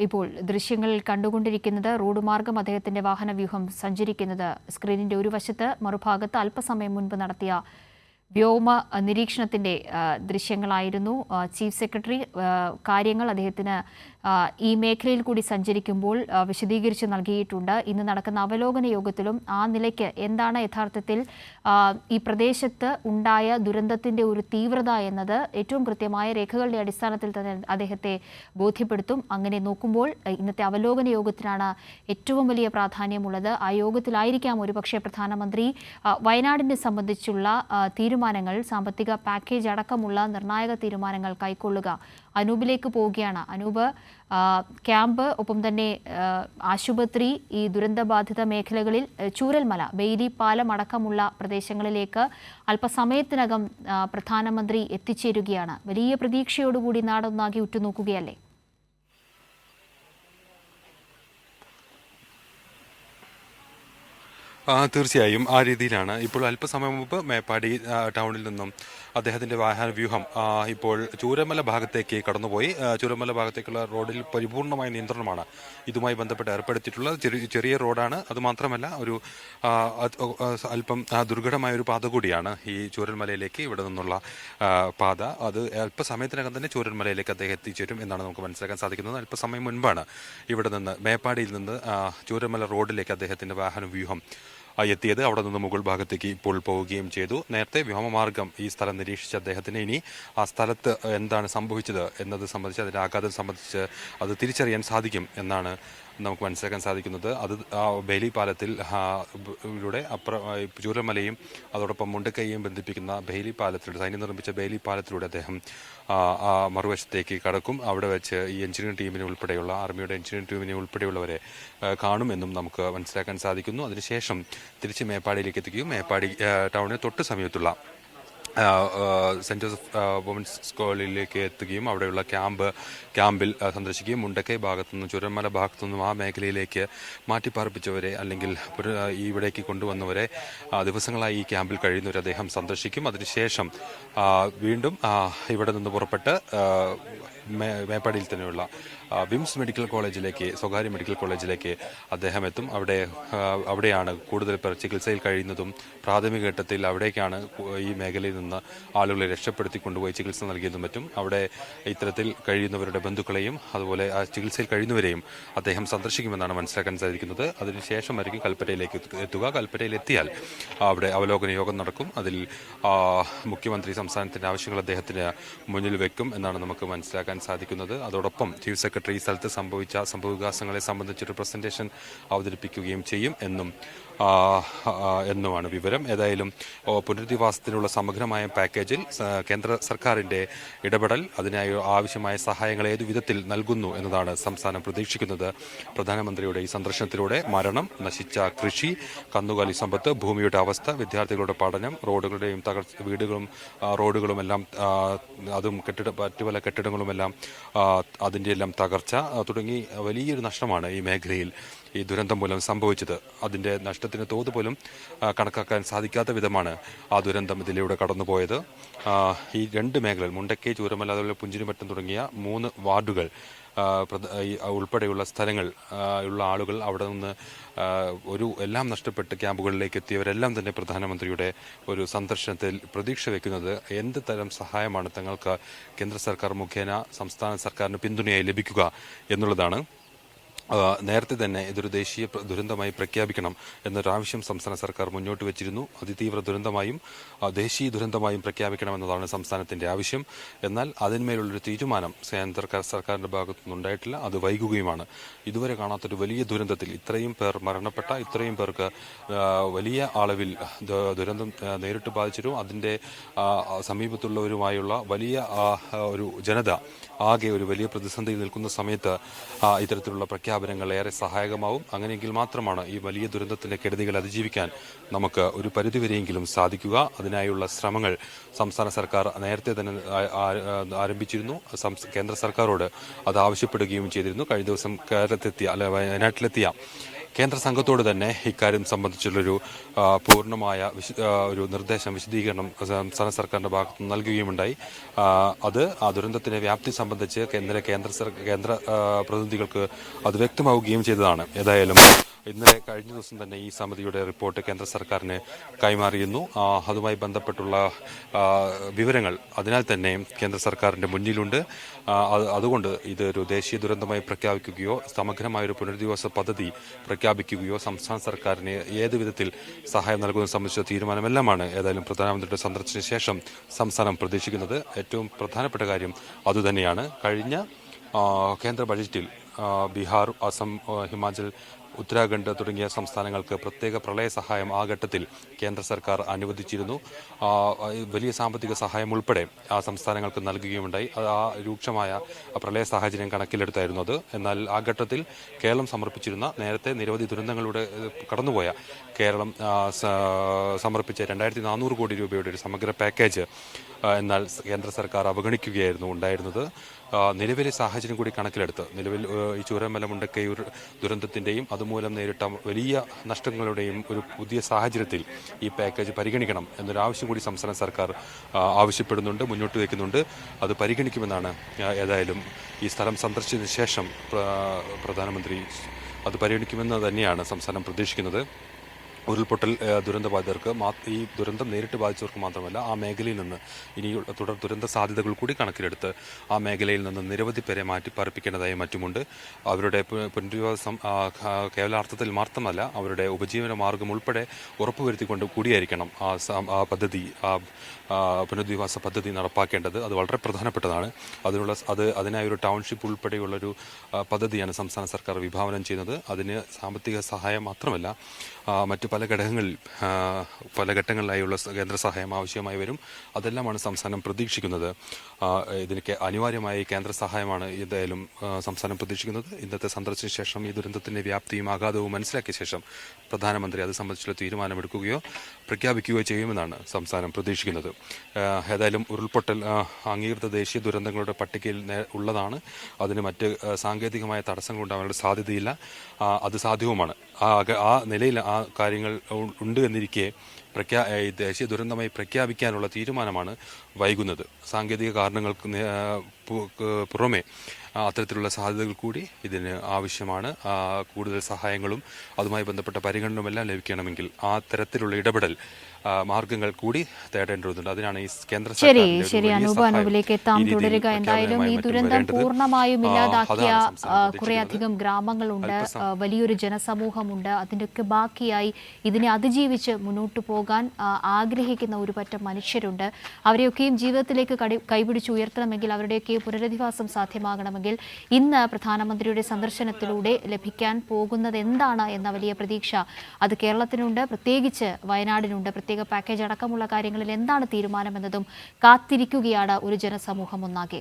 ഇപ്പോൾ ദൃശ്യങ്ങളിൽ കണ്ടുകൊണ്ടിരിക്കുന്നത് റോഡ് മാർഗം അദ്ദേഹത്തിന്റെ വാഹനവ്യൂഹം സഞ്ചരിക്കുന്നത് സ്ക്രീനിന്റെ ഒരു വശത്ത്, മറുഭാഗത്ത് അല്പസമയം മുൻപ് നടത്തിയ വ്യോമ നിരീക്ഷണത്തിന്റെ ദൃശ്യങ്ങളായിരുന്നു. ചീഫ് സെക്രട്ടറി കാര്യങ്ങൾ അദ്ദേഹത്തിന് ഈ മേഖലയിൽ കൂടി സഞ്ചരിക്കുമ്പോൾ വിശദീകരിച്ച് നൽകിയിട്ടുണ്ട്. ഇന്ന് നടക്കുന്ന അവലോകന യോഗത്തിലും ആ നിലയ്ക്ക് എന്താണ് യഥാർത്ഥത്തിൽ ഈ പ്രദേശത്ത് ഉണ്ടായ ദുരന്തത്തിന്റെ ഒരു തീവ്രത എന്നത് ഏറ്റവും കൃത്യമായ രേഖകളുടെ അടിസ്ഥാനത്തിൽ തന്നെ അദ്ദേഹത്തെ ബോധ്യപ്പെടുത്തും. അങ്ങനെ നോക്കുമ്പോൾ ഇന്നത്തെ അവലോകന യോഗത്തിനാണ് ഏറ്റവും വലിയ പ്രാധാന്യമുള്ളത്. ആ യോഗത്തിലായിരിക്കാം ഒരുപക്ഷെ പ്രധാനമന്ത്രി വയനാടിനെ സംബന്ധിച്ചുള്ള തീരുമാനങ്ങൾ, സാമ്പത്തിക പാക്കേജ് അടക്കമുള്ള നിർണായക തീരുമാനങ്ങൾ കൈക്കൊള്ളുക. അനൂപിലേക്ക് പോവുകയാണ്. അനൂപ്, ക്യാമ്പ്, ഒപ്പം തന്നെ ആശുപത്രി, ഈ ദുരന്തബാധിത മേഖലകളിൽ ചൂരൽമല, ബെയിലി പാലം അടക്കമുള്ള പ്രദേശങ്ങളിലേക്ക് അല്പസമയത്തിനകം പ്രധാനമന്ത്രി എത്തിച്ചേരുകയാണ്. വലിയ പ്രതീക്ഷയോടുകൂടി നാടൊന്നാകെ ഉറ്റുനോക്കുകയല്ലേ? തീർച്ചയായും ആ രീതിയിലാണ്. ഇപ്പോൾ അല്പസമയം മുമ്പ് മേപ്പാടി ടൗണിൽ നിന്നും അദ്ദേഹത്തിൻ്റെ വാഹന വ്യൂഹം ഇപ്പോൾ ചൂരമല ഭാഗത്തേക്ക് കടന്നുപോയി. ചൂരമല ഭാഗത്തേക്കുള്ള റോഡിൽ പരിപൂർണമായ നിയന്ത്രണമാണ് ഇതുമായി ബന്ധപ്പെട്ട് ഏർപ്പെടുത്തിയിട്ടുള്ളത്. ചെറിയ റോഡാണ്. അതുമാത്രമല്ല ഒരു അല്പം ദുർഘടമായ ഒരു പാത കൂടിയാണ് ഈ ചൂരൽമലയിലേക്ക് ഇവിടെ നിന്നുള്ള പാത. അത് അല്പസമയത്തിനകം തന്നെ ചൂരൽമലയിലേക്ക് അദ്ദേഹം എത്തിച്ചേരും എന്നാണ് നമുക്ക് മനസ്സിലാക്കാൻ സാധിക്കുന്നത്. അല്പസമയം മുൻപാണ് ഇവിടെ നിന്ന് മേപ്പാടിയിൽ നിന്ന് ചൂരൽമല റോഡിലേക്ക് അദ്ദേഹത്തിൻ്റെ വാഹന വ്യൂഹം എത്തിയത്. അവിടെ നിന്ന് മുകൾ ഭാഗത്തേക്ക് ഇപ്പോൾ പോവുകയും ചെയ്തു. നേരത്തെ വ്യോമമാർഗം ഈ സ്ഥലം നിരീക്ഷിച്ച അദ്ദേഹത്തിന് ഇനി ആ സ്ഥലത്ത് എന്താണ് സംഭവിച്ചത് എന്നത് സംബന്ധിച്ച്, അതിൻ്റെ ആഘാതം സംബന്ധിച്ച് അത് തിരിച്ചറിയാൻ സാധിക്കും എന്നാണ് നമുക്ക് മനസ്സിലാക്കാൻ സാധിക്കുന്നത്. അത് ബെയിലി പാലത്തിൽ ൂടെ ചൂരൽമലയും അതോടൊപ്പം മുണ്ടക്കൈയും ബന്ധിപ്പിക്കുന്ന ബെയിലി പാലത്തിലൂടെ, സൈന്യം നിർമ്മിച്ച ബെയിലി പാലത്തിലൂടെ അദ്ദേഹം മറുവശത്തേക്ക് കടക്കും. അവിടെ വെച്ച് ഈ എഞ്ചിനീയറിംഗ് ടീമിനെ ഉൾപ്പെടെയുള്ള, ആർമിയുടെ എഞ്ചിനീയറിംഗ് ടീമിനെ ഉൾപ്പെടെയുള്ളവരെ കാണുമെന്നും നമുക്ക് മനസ്സിലാക്കാൻ സാധിക്കുന്നു. അതിനുശേഷം തിരിച്ച് മേപ്പാടിയിലേക്ക് എത്തിക്കുകയും മേപ്പാടി ടൗണിന് തൊട്ട് സമീപത്തുള്ള സെൻറ്റ് ജോസഫ് വുമൻസ് സ്കൂളിലേക്ക് എത്തുകയും അവിടെയുള്ള ക്യാമ്പിൽ സന്ദർശിക്കുകയും മുണ്ടക്കൈ ഭാഗത്തുനിന്നും ചുരമല ഭാഗത്തുനിന്നും ആ മേഖലയിലേക്ക് മാറ്റിപ്പാർപ്പിച്ചവരെ അല്ലെങ്കിൽ ഇവിടേക്ക് കൊണ്ടുവന്നവരെ ദിവസങ്ങളായി ഈ ക്യാമ്പിൽ കഴിയുന്നവരെ അദ്ദേഹം സന്ദർശിക്കും. അതിനുശേഷം വീണ്ടും ഇവിടെ നിന്ന് പുറപ്പെട്ട് മേപ്പാടിയിൽ തന്നെയുള്ള വിംസ് മെഡിക്കൽ കോളേജിലേക്ക്, സ്വകാര്യ മെഡിക്കൽ കോളേജിലേക്ക് അദ്ദേഹം എത്തും. അവിടെയാണ് കൂടുതൽ പേർ ചികിത്സയിൽ കഴിയുന്നതും. പ്രാഥമിക ഘട്ടത്തിൽ അവിടേക്കാണ് ഈ മേഖലയിൽ നിന്ന് ആളുകളെ രക്ഷപ്പെടുത്തി കൊണ്ടുപോയി ചികിത്സ നൽകിയതും മറ്റും. അവിടെ ഇത്തരത്തിൽ കഴിയുന്നവരുടെ ബന്ധുക്കളെയും അതുപോലെ ആ ചികിത്സയിൽ കഴിയുന്നവരെയും അദ്ദേഹം സന്ദർശിക്കുമെന്നാണ് മനസ്സിലാക്കാൻ സാധിക്കുന്നത്. അതിനുശേഷമായിരിക്കും കൽപ്പറ്റയിലേക്ക് എത്തുക. കൽപ്പറ്റയിൽ എത്തിയാൽ അവിടെ അവലോകന യോഗം നടക്കും. അതിൽ മുഖ്യമന്ത്രി സംസ്ഥാനത്തിൻ്റെ ആവശ്യങ്ങൾ അദ്ദേഹത്തിന് മുന്നിൽ വെക്കും എന്നാണ് നമുക്ക് മനസ്സിലാക്കാൻ സാധിക്കുന്നത്. അതോടൊപ്പം ചീഫ് സെക്രട്ടറി ഈ സ്ഥലത്ത് സംഭവിച്ച സംഭവവികാസങ്ങളെ സംബന്ധിച്ചൊരു പ്രസന്റേഷൻ അവതരിപ്പിക്കുകയും ചെയ്യും എന്നുമാണ് വിവരം. ഏതായാലും പുനരധിവാസത്തിനുള്ള സമഗ്രമായ പാക്കേജിൽ കേന്ദ്ര സർക്കാരിൻ്റെ ഇടപെടൽ, അതിനായി ആവശ്യമായ സഹായങ്ങൾ ഏതു വിധത്തിൽ നൽകുന്നു എന്നതാണ് സംസ്ഥാനം പ്രതീക്ഷിക്കുന്നത്. പ്രധാനമന്ത്രിയുടെ ഈ സന്ദർശനത്തിലൂടെ മരണം, നശിച്ച കൃഷി, കന്നുകാലി സമ്പത്ത്, ഭൂമിയുടെ അവസ്ഥ, വിദ്യാർത്ഥികളുടെ പഠനം, റോഡുകളുടെയും വീടുകളും റോഡുകളും എല്ലാം, അതും മറ്റു പല കെട്ടിടങ്ങളുമെല്ലാം അതിൻ്റെ എല്ലാം തകർച്ച തുടങ്ങി വലിയൊരു നഷ്ടമാണ് ഈ മേഖലയിൽ ഈ ദുരന്തം മൂലം സംഭവിച്ചത്. അതിൻ്റെ നഷ്ടത്തിന് തോത് പോലും കണക്കാക്കാൻ സാധിക്കാത്ത വിധമാണ് ആ ദുരന്തം ഇതിലൂടെ കടന്നുപോയത്. ഈ രണ്ട് മേഖലകൾ, മുണ്ടക്കൈ, ചൂരമല, അതുപോലെ പുഞ്ചിരിമറ്റം തുടങ്ങിയ 3 വാർഡുകൾ ഉൾപ്പെടെയുള്ള സ്ഥലങ്ങൾ ഉള്ള ആളുകൾ അവിടെ നിന്ന് എല്ലാം നഷ്ടപ്പെട്ട് ക്യാമ്പുകളിലേക്ക് എത്തിയവരെല്ലാം തന്നെ പ്രധാനമന്ത്രിയുടെ ഒരു സന്ദർശനത്തിൽ പ്രതീക്ഷ വയ്ക്കുന്നത് എന്ത് തരം സഹായമാണ് തങ്ങൾക്ക് കേന്ദ്ര സർക്കാർ മുഖേന സംസ്ഥാന സർക്കാരിന് പിന്തുണയായി ലഭിക്കുക എന്നുള്ളതാണ്. നേരത്തെ തന്നെ ഇതൊരു ദേശീയ ദുരന്തമായി പ്രഖ്യാപിക്കണം എന്നൊരാവശ്യം സംസ്ഥാന സർക്കാർ മുന്നോട്ട് വെച്ചിരുന്നു. അതിതീവ്ര ദുരന്തമായും ദേശീയ ദുരന്തമായും പ്രഖ്യാപിക്കണമെന്നതാണ് സംസ്ഥാനത്തിൻ്റെ ആവശ്യം. എന്നാൽ അതിന്മേലുള്ളൊരു തീരുമാനം സർക്കാരിൻ്റെ ഭാഗത്തുനിന്നുണ്ടായിട്ടില്ല. അത് വൈകുകയുമാണ്. ഇതുവരെ കാണാത്തൊരു വലിയ ദുരന്തത്തിൽ ഇത്രയും പേർ മരണപ്പെട്ട, ഇത്രയും പേർക്ക് വലിയ അളവിൽ ദുരന്തം നേരിട്ട് ബാധിച്ചിട്ടും അതിൻ്റെ സമീപത്തുള്ളവരുമായുള്ള വലിയ ഒരു ജനത ആകെ ഒരു വലിയ പ്രതിസന്ധിയിൽ നിൽക്കുന്ന സമയത്ത് ഇത്തരത്തിലുള്ള പ്രഖ്യാപനങ്ങൾ ഏറെ സഹായകമാവും. അങ്ങനെയെങ്കിൽ മാത്രമാണ് ഈ വലിയ ദുരന്തത്തിൻ്റെ കെടുതികൾ അതിജീവിക്കാൻ നമുക്ക് ഒരു പരിധിവരെയെങ്കിലും സാധിക്കുക. അതിനായുള്ള ശ്രമങ്ങൾ സംസ്ഥാന സർക്കാർ നേരത്തെ തന്നെ ആരംഭിച്ചിരുന്നു. കേന്ദ്ര സർക്കാരോട് അത് ആവശ്യപ്പെടുകയും ചെയ്തിരുന്നു. കഴിഞ്ഞ ദിവസം വയനാട്ടിലെത്തിയ കേന്ദ്ര സംഘത്തോട് തന്നെ ഇക്കാര്യം സംബന്ധിച്ചുള്ളൊരു പൂർണ്ണമായ ഒരു നിർദ്ദേശം വിശദീകരണം സംസ്ഥാന സർക്കാരിൻ്റെ ഭാഗത്ത് നൽകുകയുമുണ്ടായി. അത് ആ ദുരന്തത്തിൻ്റെ വ്യാപ്തി സംബന്ധിച്ച് കേന്ദ്ര പ്രതിനിധികൾക്ക് അത് വ്യക്തമാവുകയും ചെയ്തതാണ്. ഏതായാലും ഇന്നലെ കഴിഞ്ഞ ദിവസം തന്നെ ഈ സമിതിയുടെ റിപ്പോർട്ട് കേന്ദ്ര സർക്കാരിന് കൈമാറിയിരുന്നു. അതുമായി ബന്ധപ്പെട്ടുള്ള വിവരങ്ങൾ അതിനാൽ തന്നെ കേന്ദ്ര സർക്കാരിൻ്റെ മുന്നിലുണ്ട്. അതുകൊണ്ട് ഇതൊരു ദേശീയ ദുരന്തമായി പ്രഖ്യാപിക്കുകയോ സമഗ്രമായൊരു പുനരധിവാസ പദ്ധതി പ്രഖ്യാപിക്കുകയോ സംസ്ഥാന സർക്കാരിന് ഏത് വിധത്തിൽ സഹായം നൽകുന്നത് സംബന്ധിച്ച തീരുമാനമെല്ലാമാണ് ഏതായാലും പ്രധാനമന്ത്രിയുടെ സന്ദർശനത്തിന് ശേഷം സംസ്ഥാനം പ്രതീക്ഷിക്കുന്നത്. ഏറ്റവും പ്രധാനപ്പെട്ട കാര്യം അതുതന്നെയാണ്. കഴിഞ്ഞ കേന്ദ്ര ബജറ്റിൽ ബീഹാർ, അസം, ഹിമാചൽ, ഉത്തരാഖണ്ഡ് തുടങ്ങിയ സംസ്ഥാനങ്ങൾക്ക് പ്രത്യേക പ്രളയ സഹായം ആ ഘട്ടത്തിൽ കേന്ദ്ര സർക്കാർ അനുവദിച്ചിരുന്നു. വലിയ സാമ്പത്തിക സഹായം ഉൾപ്പെടെ ആ സംസ്ഥാനങ്ങൾക്ക് നൽകുകയുമുണ്ടായി. ആ രൂക്ഷമായ പ്രളയ സാഹചര്യം കണക്കിലെടുത്തായിരുന്നു അത്. എന്നാൽ ആ ഘട്ടത്തിൽ കേരളം സമർപ്പിച്ചിരുന്ന, നേരത്തെ നിരവധി ദുരന്തങ്ങളുടെ കടന്നുപോയ കേരളം സമർപ്പിച്ച 2400 കോടി രൂപയുടെ ഒരു സമഗ്ര പാക്കേജ് എന്നാൽ കേന്ദ്ര സർക്കാർ അവഗണിക്കുകയായിരുന്നു ഉണ്ടായിരുന്നത്. നിലവിലെ സാഹചര്യം കൂടി കണക്കിലെടുത്ത് ഈ ചൂരൽമല മുണ്ടക്കൈയൂർ ദുരന്തത്തിൻ്റെയും അതുമൂലം നേരിട്ട വലിയ നഷ്ടങ്ങളുടെയും ഒരു പുതിയ സാഹചര്യത്തിൽ ഈ പാക്കേജ് പരിഗണിക്കണം എന്നൊരാവശ്യം കൂടി സംസ്ഥാന സർക്കാർ ആവശ്യപ്പെടുന്നുണ്ട്, മുന്നോട്ട് വയ്ക്കുന്നുണ്ട്. അത് പരിഗണിക്കുമെന്നാണ് ഏതായാലും ഈ സ്ഥലം സന്ദർശിച്ചതിന് ശേഷം പ്രധാനമന്ത്രി അത് പരിഗണിക്കുമെന്ന് തന്നെയാണ് സംസ്ഥാനം പ്രതീക്ഷിക്കുന്നത്. ഉരുൾപൊട്ടൽ ദുരന്തബാധിതർക്ക് ഈ ദുരന്തം നേരിട്ട് ബാധിച്ചവർക്ക് മാത്രമല്ല ആ മേഖലയിൽ നിന്ന് ഇനിയുള്ള തുടർ ദുരന്ത സാധ്യതകൾ കൂടി കണക്കിലെടുത്ത് ആ മേഖലയിൽ നിന്ന് നിരവധി പേരെ മാറ്റിപ്പാർപ്പിക്കേണ്ടതായി മറ്റുമുണ്ട്. അവരുടെ പുനരധിവാസം കേവലാർത്ഥത്തിൽ മാത്രമല്ല അതിന്റെ ഉപജീവന മാർഗം ഉൾപ്പെടെ ഉറപ്പുവരുത്തിക്കൊണ്ട് കൂടിയായിരിക്കണം ആ പദ്ധതി, പുനരധിവാസ പദ്ധതി നടപ്പാക്കേണ്ടത്. അത് വളരെ പ്രധാനപ്പെട്ടതാണ്. അതിനായൊരു ടൗൺഷിപ്പ് ഉൾപ്പെടെയുള്ളൊരു പദ്ധതിയാണ് സംസ്ഥാന സർക്കാർ വിഭാവനം ചെയ്യുന്നത്. അതിന് സാമ്പത്തിക സഹായം മാത്രമല്ല മറ്റ് പല ഘട്ടങ്ങളിലായുള്ള കേന്ദ്ര സഹായം ആവശ്യമായി വരും. അതെല്ലാമാണ് സംസ്ഥാനം പ്രതീക്ഷിക്കുന്നത്. ഇതിന് അനിവാര്യമായ കേന്ദ്ര സഹായമാണ് എന്തായാലും സംസ്ഥാനം പ്രതീക്ഷിക്കുന്നത്. ഇന്നത്തെ സന്ദർശന ശേഷം ഈ ദുരന്തത്തിൻ്റെ വ്യാപ്തിയും ആഘാതവും മനസ്സിലാക്കിയ ശേഷം പ്രധാനമന്ത്രി അത് സംബന്ധിച്ചുള്ള തീരുമാനമെടുക്കുകയോ പ്രഖ്യാപിക്കുകയോ ചെയ്യുമെന്നാണ് സംസ്ഥാനം പ്രതീക്ഷിക്കുന്നത്. ഏതായാലും ഉരുൾപൊട്ടൽ അംഗീകൃത ദേശീയ ദുരന്തങ്ങളുടെ പട്ടികയിൽ ഉള്ളതാണ്. അതിന് മറ്റ് സാങ്കേതികമായ തടസ്സങ്ങളുണ്ടാകാനുള്ള സാധ്യതയില്ല. അത് സാധ്യവുമാണ്. ആ നിലയിൽ ആ കാര്യങ്ങൾ ഉണ്ട് എന്നിരിക്കെ ദേശീയ ദുരന്തമായി പ്രഖ്യാപിക്കാനുള്ള തീരുമാനമാണ് വൈകുന്നത്. സാങ്കേതിക കാരണങ്ങൾക്ക് പുറമെ അത്തരത്തിലുള്ള സാധ്യതകൾ കൂടി ഇതിന് ആവശ്യമാണ്. കൂടുതൽ സഹായങ്ങളും അതുമായി ബന്ധപ്പെട്ട പരിഗണനയുമെല്ലാം ലഭിക്കണമെങ്കിൽ ആ തരത്തിലുള്ള ഇടപെടൽ മാർഗങ്ങൾ കൂടി തേടേണ്ടതുണ്ട്. അതിനാണ് ഈ കേന്ദ്ര ശരി അനൂപിലേക്ക് എത്താം. തുടരുക. എന്തായാലും ഈ ദുരന്തം പൂർണ്ണമായും ഇല്ലാതാക്കിയ കുറേയധികം ഗ്രാമങ്ങളുണ്ട്, വലിയൊരു ജനസമൂഹമുണ്ട്. അതിൻ്റെയൊക്കെ ബാക്കിയായി ഇതിനെ അതിജീവിച്ച് മുന്നോട്ട് പോകാൻ ആഗ്രഹിക്കുന്ന ഒരു പറ്റം മനുഷ്യരുണ്ട്. അവരെയൊക്കെയും ജീവിതത്തിലേക്ക് കൈപിടിച്ചുയർത്തണമെങ്കിൽ അവരുടെയൊക്കെ പുനരധിവാസം സാധ്യമാകണമെങ്കിൽ ഇന്ന് പ്രധാനമന്ത്രിയുടെ സന്ദർശനത്തിലൂടെ ലഭിക്കാൻ പോകുന്നത് എന്താണ് എന്ന വലിയ പ്രതീക്ഷ അത് കേരളത്തിനുണ്ട്, പ്രത്യേകിച്ച് വയനാടിനുണ്ട്. പ്രത്യേക പാക്കേജ് അടക്കമുള്ള കാര്യങ്ങളിൽ എന്താണ് തീരുമാനമെന്നതും കാത്തിരിക്കുകയാണ് ഒരു ജനസമൂഹം ഒന്നാകെ.